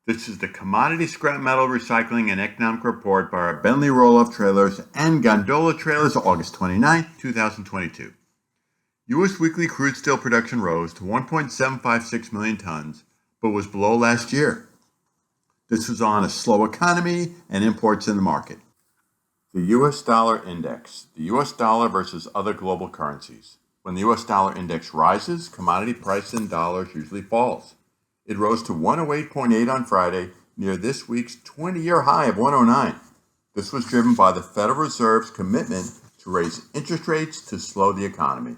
This is the Commodity Scrap Metal Recycling and Economic Report by our Bentley Roll-Off Trailers and Gondola Trailers, August 29, 2022. U.S. weekly crude steel production rose to 1.756 million tons, but was below last year. This was on a slow economy and imports in the market. The U.S. dollar index, the U.S. dollar versus other global currencies. When the U.S. dollar index rises, commodity price in dollars usually falls. It rose to 108.8 on Friday, near this week's 20-year high of 109. This was driven by the Federal Reserve's commitment to raise interest rates to slow the economy.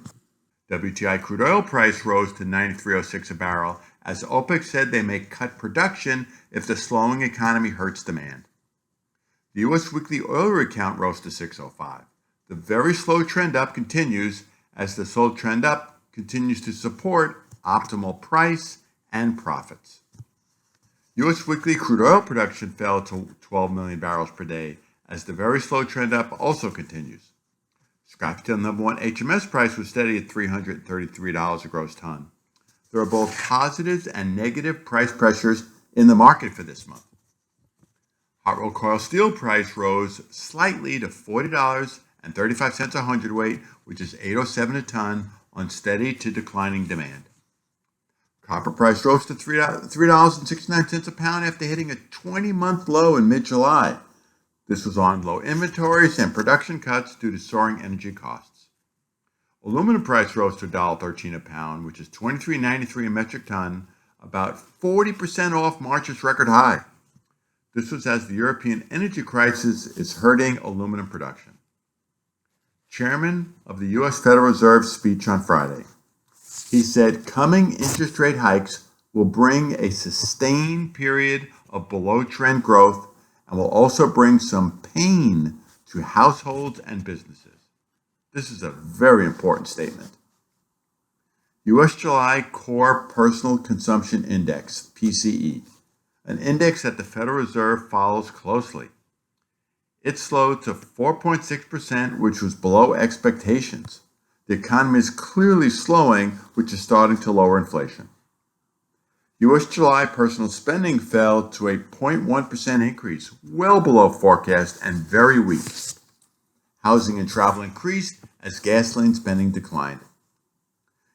Wti Crude Oil Price rose to $93.06 a barrel, as OPEC said they may cut production if the slowing economy hurts demand. The U.S. weekly oil rig count rose to 605. The very slow trend up continues, as the slow trend up continues to support optimal price and profits. U.S. weekly crude oil production fell to 12 million barrels per day, as the very slow trend up also continues. Scrap steel number one HMS price was steady at $333 a gross ton. There are both positives and negative price pressures in the market for this month. Hot rolled coil steel price rose slightly to $40.35 a hundredweight, which is $8.07 a ton, on steady to declining demand. Copper price rose to $3.69 a pound after hitting a 20-month low in mid-July. This was on low inventories and production cuts due to soaring energy costs. Aluminum price rose to $1.13 a pound, which is $23.93 a metric ton, about 40% off March's record high. This was as the European energy crisis is hurting aluminum production. Chairman of the U.S. Federal Reserve speech on Friday. He said coming interest rate hikes will bring a sustained period of below-trend growth and will also bring some pain to households and businesses. This is a very important statement. U.S. July Core Personal Consumption Index, PCE, an index that the Federal Reserve follows closely. It slowed to 4.6%, which was below expectations. The economy is clearly slowing, which is starting to lower inflation. U.S. July personal spending fell to a 0.1% increase, well below forecast and very weak. Housing and travel increased as gasoline spending declined.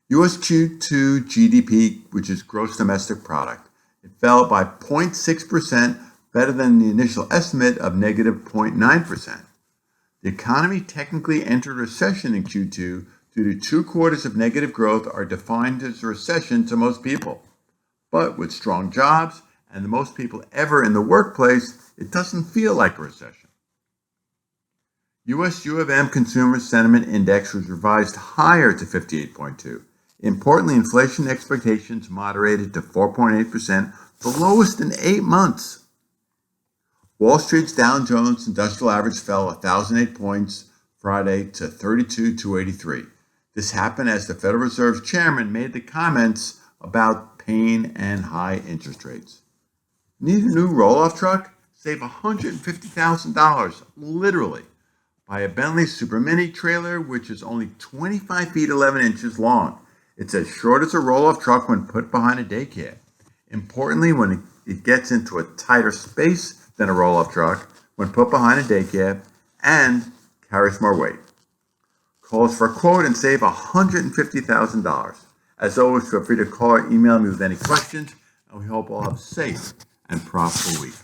U.S. Q2 GDP, which is gross domestic product, it fell by 0.6%, better than the initial estimate of negative 0.9%. The economy technically entered recession in Q2 due to 2 quarters of negative growth are defined as a recession to most people. But with strong jobs and the most people ever in the workplace, it doesn't feel like a recession. U.S. U of M Consumer Sentiment Index was revised higher to 58.2. Importantly, inflation expectations moderated to 4.8%, the lowest in 8 months. Wall Street's Dow Jones Industrial Average fell 1,008 points Friday to 32,283. This happened as the Federal Reserve's chairman made the comments about pain and high interest rates. Need a new roll-off truck? Save $150,000, literally. Buy a Bentley Super Mini trailer, which is only 25 feet 11 inches long. It's as short as a roll-off truck when put behind a daycare. Importantly, when it gets into a tighter space than a roll-off truck, when put behind a daycare, and carries more weight. Call us for a quote and save $150,000. As always, feel free to call or email me with any questions, and we hope all have a safe and profitable week.